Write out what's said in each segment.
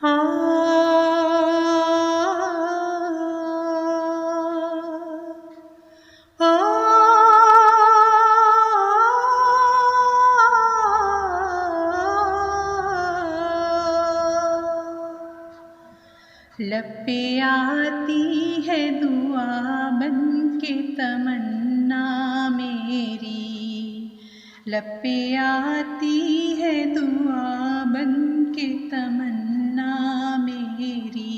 आ लब पे आती है दुआ बन के तमन्ना मेरी, लब पे आती है दुआ बन के तमन्ना मेरी।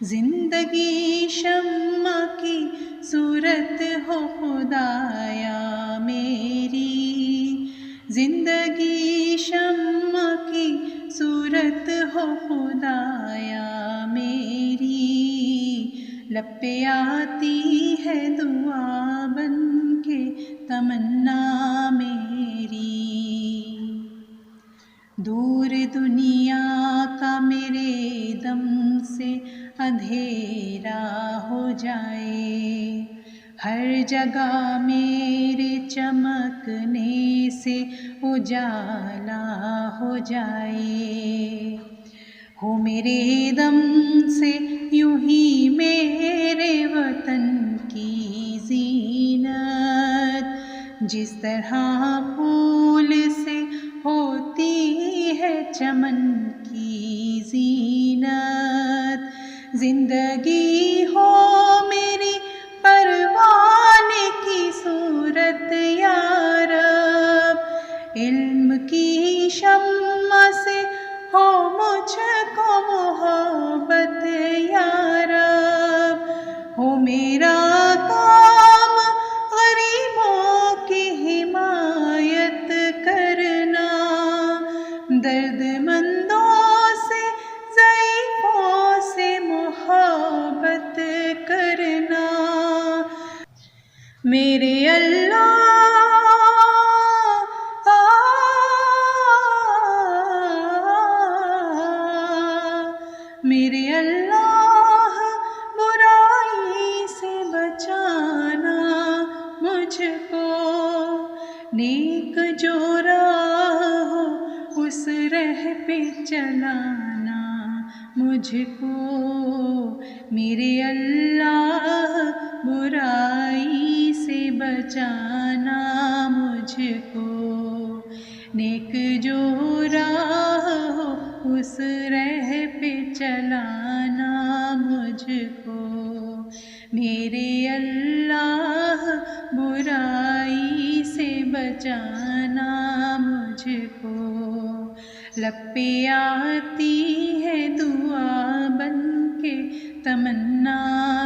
जिंदगी शम्मा की सूरत हो खुदाया मेरी, जिंदगी शम्मा की सूरत हो खुदाया मेरी। लब पे आती है दुआ बन के तमन्ना मेरी। दूर दुनिया का मेरे दम से अंधेरा हो जाए, हर जगह मेरे चमकने से उजाला हो जाए। हो मेरे दम से यूं ही मेरे वतन की ज़ीनत, जिस तरह फूल से होती है चमन की ज़ीनत। ज़िंदगी हो मेरी परवाने की सूरत या रब, इल्म की शम्मा से हो मुझको मोहब्बत या रब। हो मेरा काम गरीबों की हिमायत करना, दर्दमंदों से ज़ईफ़ों से मोहब्बत करना। मेरे अल्लाह मेरे अल्लाह बुराई से बचाना मुझको, नेक जो राह हो उस राह पे चलाना मुझको। मेरे अल्लाह बुराई से बचाना मुझको, नेक जो राह हो उस राह पे चलाना मुझको। मेरे अल्लाह बुराई से बचाना मुझको। लब पे आती है दुआ बन के तमन्ना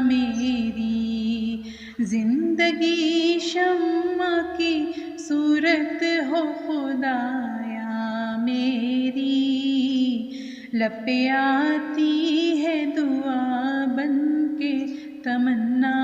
मेरी, जिंदगी शम्मा की सूरत हो खुदाया मेरी। लब पे आती है दुआ बन के तमन्ना